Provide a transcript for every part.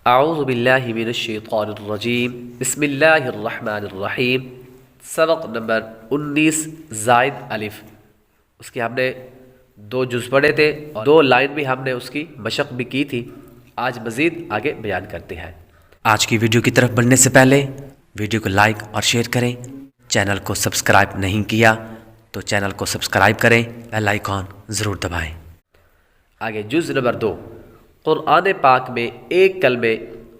اعوذ باللہ من الشیطان الرجیم بسم اللہ الرحمن الرحیم۔ سبق نمبر 19 زائد الف، اس کی ہم نے 2 جز پڑھے تھے اور 2 لائن بھی ہم نے اس کی مشق بھی کی تھی۔ آج مزید آگے بیان کرتے ہیں۔ آج کی ویڈیو کی طرف بڑھنے سے پہلے ویڈیو کو لائک اور شیئر کریں۔ چینل کو سبسکرائب نہیں کیا تو چینل کو سبسکرائب کریں، بیل آئیکن ضرور دبائیں۔ آگے جز نمبر 2، قرآن پاک میں ایک کلمے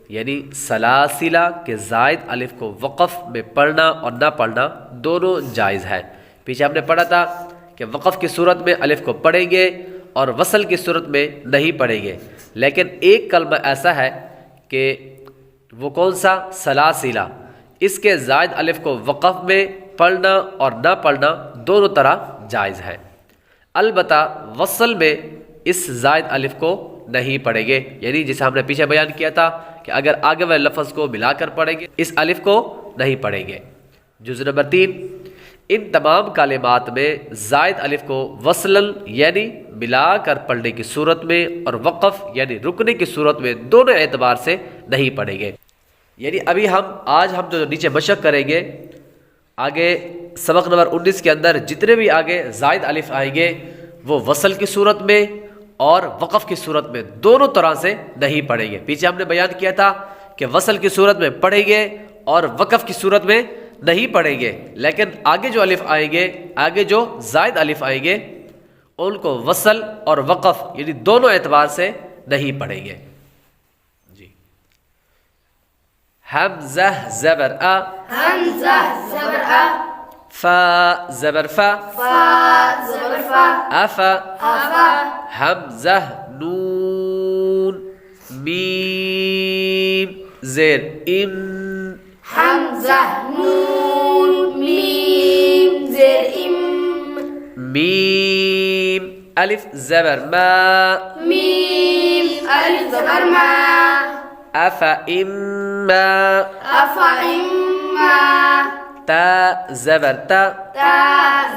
یعنی سلاسلہ کے زائد الف کو وقف میں پڑھنا اور نہ پڑھنا دونوں جائز ہے۔ پیچھے ہم نے پڑھا تھا کہ وقف کی صورت میں الف کو پڑھیں گے اور وصل کی صورت میں نہیں پڑھیں گے، لیکن ایک کلمہ ایسا ہے کہ وہ کون سا؟ سلاسلہ، اس کے زائد الف کو وقف میں پڑھنا اور نہ پڑھنا دونوں طرح جائز ہے۔ البتہ وصل میں اس زائد الف کو نہیں پڑھیں گے، یعنی جسے ہم نے پیچھے بیان کیا تھا کہ اگر آگے والے لفظ کو ملا کر پڑھیں گے اس الف کو نہیں پڑھیں گے۔ جز نمبر 3، ان تمام کلمات میں زائد الف کو وصلاً یعنی ملا کر پڑھنے کی صورت میں اور وقف یعنی رکنے کی صورت میں دونوں اعتبار سے نہیں پڑھیں گے۔ یعنی ابھی آج ہم جو نیچے مشق کریں گے، آگے سبق نمبر 19 کے اندر جتنے بھی آگے زائد الف آئیں گے وہ وصل کی صورت میں اور وقف کی صورت میں دونوں طرح سے نہیں پڑھیں گے۔ پیچھے ہم نے بیان کیا تھا کہ وصل کی صورت میں پڑھیں گے اور وقف کی صورت میں نہیں پڑھیں گے، لیکن آگے جو الف آئیں گے، آگے جو زائد الف آئیں گے ان کو وصل اور وقف یعنی دونوں اعتبار سے نہیں پڑھیں گے۔ جی، حمزہ زبر آ، حمزہ زبر آ، فا زبر فا، فا زبر فا، افا، افا، حمزہ نون میم زیر ام، حمزہ نون میم زیر ام، میم الف زبر ما، میم الف زبر ما، افا اما، افا اما، تا زبر تا، تا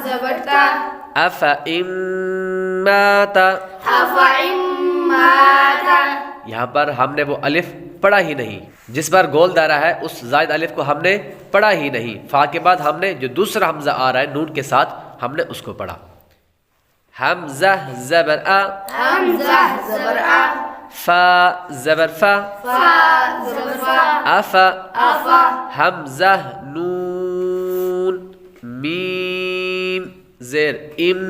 زبر تا، افا اما تا۔ افا اما تا۔ یہاں پر ہم نے وہ الف پڑھا ہی نہیں، جس پر گول دائرہ ہے اس زائد الف کو ہم نے پڑھا ہی نہیں۔ فا کے بعد ہم نے جو دوسرا حمزہ آ رہا ہے نون کے ساتھ ہم نے اس کو پڑھا۔ حمزہ زبر آ، حمزہ زبر آ، فا زبر فا، فا زبر فا، افا، افا، حمزہ نون میم زیر ام،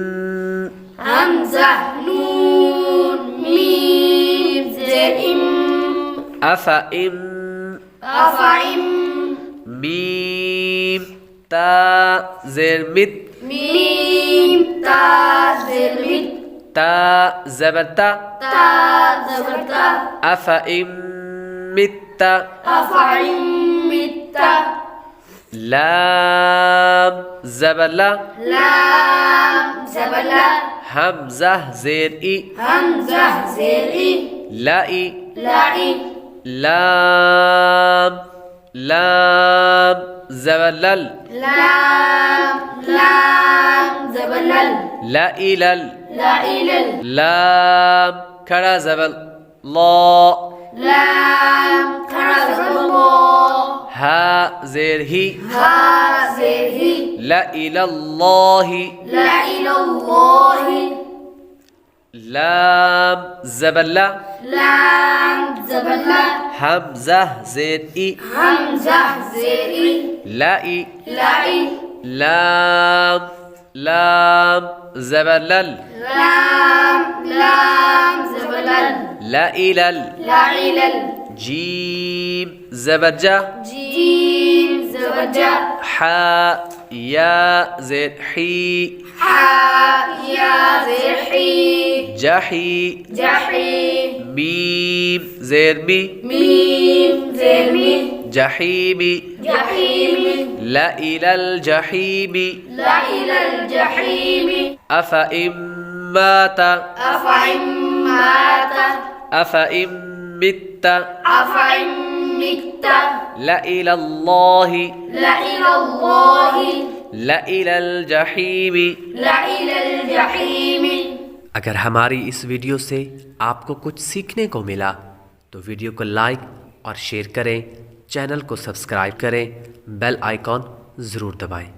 حمزہ نون میم زیر ام، افا ام، افا ام، میم تا زیر مت، میم تا زیر مت، تا زبر تا، تا زبر تا، افا ام مت، افا ام مت، لام زبر لا، لام زبر لا، حمزہ زیر ای، حمزہ زیر ای، لائی، لائی، لام لام زبر لل، لام لام زبر لل، لائی لل، لائی لل، لام کھڑا زبر لا، لام کھڑا زبر اللہ، ہا زیر ہی، ہا زیر ہی، لا الہ اللہ، لا الہ اللہ، لام زبر لا، لام زبر لا، حمزہ زیر ای، حمزہ زیر ای، لائی، لائی، لام لام زبر لل، لام لام زبر لل، لا الل، لائی لل، جیم زبر جا، جیم زبر جا، حا یا زیر حی، حا یا زیر حی، جحی، جحی، میم زیر می، میم زیر می، جحیمی، جحیمی، لا الى الجحیم، لا الى الجحیم، افا ام مات، افا ام مات، افا ام مت، افا ام مت، لا الى اللہ، لا الى اللہ، لا الى الجحیم۔ لا الى الجحیم۔ اگر ہماری اس ویڈیو سے آپ کو کچھ سیکھنے کو ملا تو ویڈیو کو لائک اور شیئر کریں، چینل کو سبسکرائب کریں، بیل آئیکن ضرور دبائیں۔